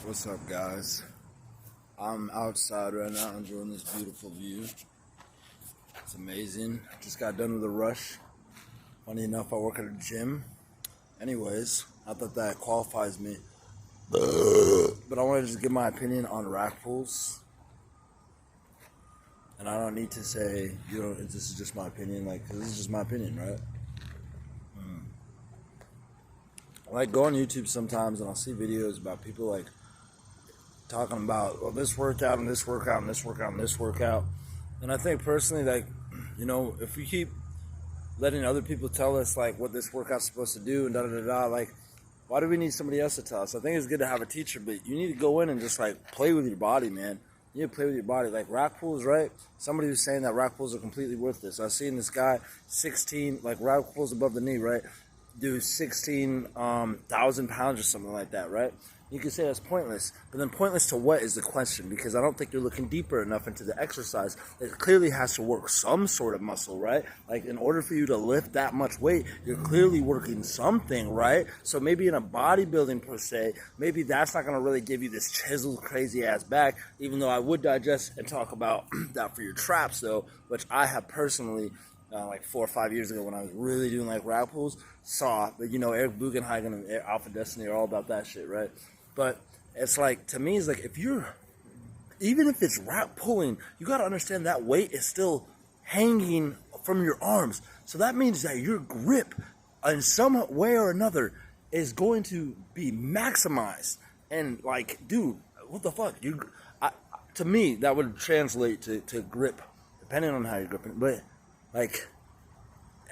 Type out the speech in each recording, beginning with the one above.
What's up, guys? I'm outside right now enjoying this beautiful view. It's amazing. Just got done with a rush. Funny enough, I work at a gym. Anyways, I thought that qualifies me. But I want to just give my opinion on rack pulls. And I don't need to say, this is just my opinion, cause this is just my opinion, right? I go on YouTube sometimes and I'll see videos about people talking about, well, this workout and this workout and this workout and this workout. And I think personally, if we keep letting other people tell us what this workout's supposed to do and why do we need somebody else to tell us? I think it's good to have a teacher, but you need to go in and just play with your body, man. You need to play with your body. Rack pulls, right? Somebody was saying that rack pulls are completely worthless. I've seen this guy, 16, rack pulls above the knee, right? Do 16,000 pounds or something like that, right? You can say that's pointless, but then pointless to what is the question? Because I don't think you're looking deeper enough into the exercise. It clearly has to work some sort of muscle, right? In order for you to lift that much weight, you're clearly working something, right? So maybe in a bodybuilding per se, maybe that's not going to really give you this chiseled, crazy ass back, even though I would digest and talk about that for your traps, though, which I have personally 4 or 5 years ago when I was really doing rack pulls, saw. But Eric Bugenhagen and Alpha Destiny are all about that shit, right? But it's to me, it's even if it's rack pulling, you got to understand that weight is still hanging from your arms. So that means that your grip in some way or another is going to be maximized. And dude, what the fuck? To me, that would translate to grip, depending on how you're gripping. But I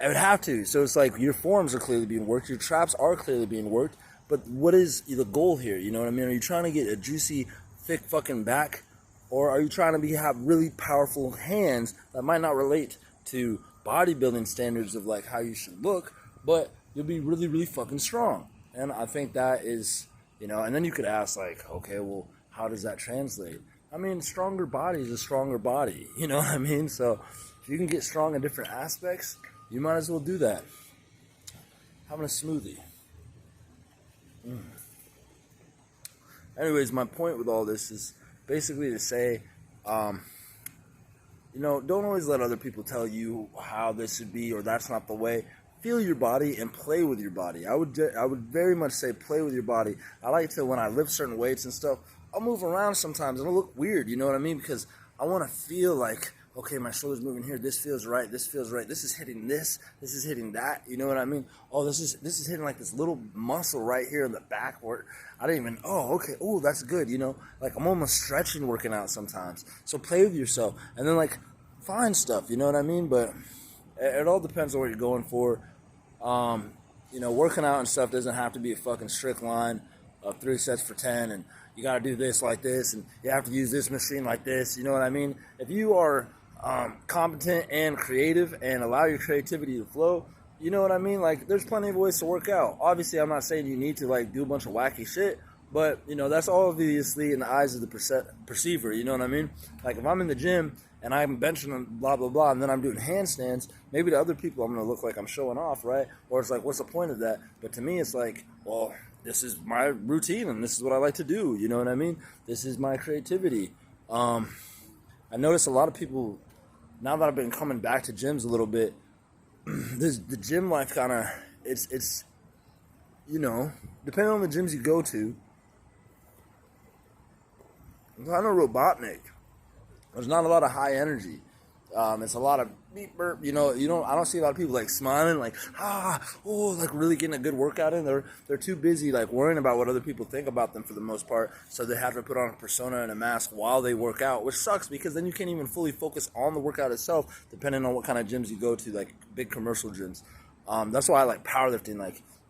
would have to. So it's your forms are clearly being worked, your traps are clearly being worked, but what is the goal here? You know what I mean? Are you trying to get a juicy, thick fucking back, or are you trying to have really powerful hands that might not relate to bodybuilding standards of how you should look, but you'll be really, really fucking strong? And I think that is, and then you could ask okay, well, how does that translate? I mean, stronger body is a stronger body, you know what I mean? So if you can get strong in different aspects, you might as well do that. Having a smoothie. Anyways, my point with all this is basically to say, don't always let other people tell you how this should be or that's not the way. Feel your body and play with your body. I would very much say play with your body. I like to, when I lift certain weights and stuff, I'll move around sometimes and it'll look weird, you know what I mean? Because I want to feel okay, my shoulder's moving here, this feels right, this is hitting this is hitting that, you know what I mean? Oh, this is hitting this little muscle right here in the back where I didn't even, okay, that's good, I'm almost stretching working out sometimes. So play with yourself, and then find stuff, you know what I mean? But it all depends on what you're going for. Working out and stuff doesn't have to be a fucking strict line of 3 sets for 10, and you got to do this like this, and you have to use this machine like this, you know what I mean? If you are competent and creative and allow your creativity to flow, you know what I mean? There's plenty of ways to work out. Obviously, I'm not saying you need to do a bunch of wacky shit, but that's obviously in the eyes of the perceiver, you know what I mean? If I'm in the gym and I'm benching and blah blah blah, and then I'm doing handstands, maybe to other people I'm gonna look like I'm showing off, right? Or it's what's the point of that? But to me, it's well, this is my routine and this is what I like to do, you know what I mean? This is my creativity. I notice a lot of people, now that I've been coming back to gyms a little bit, the gym life kind of, it's depending on the gyms you go to, it's kind of robotic. There's not a lot of high energy. It's a lot of beep burp. I don't see a lot of people smiling, really getting a good workout in. They're too busy worrying about what other people think about them for the most part. So they have to put on a persona and a mask while they work out, which sucks because then you can't even fully focus on the workout itself, depending on what kind of gyms you go to, big commercial gyms. That's why I like powerlifting,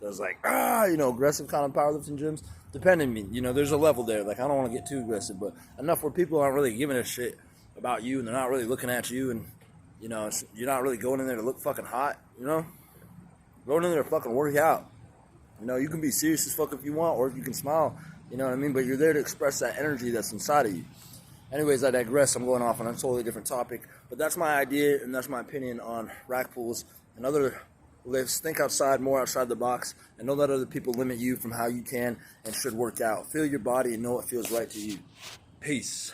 those aggressive kind of powerlifting gyms. Depending, there's a level there. I don't want to get too aggressive, but enough where people aren't really giving a shit about you and they're not really looking at you, and you're not really going in there to look fucking hot, going in there to fucking work out. You can be serious as fuck if you want, or you can smile, you know what I mean? But you're there to express that energy that's inside of you. Anyways, I digress. I'm going off on a totally different topic, but that's my idea and that's my opinion on rack pulls and other lifts. Think outside, more outside the box, and don't let other people limit you from how you can and should work out. Feel your body and know what feels right to you. Peace.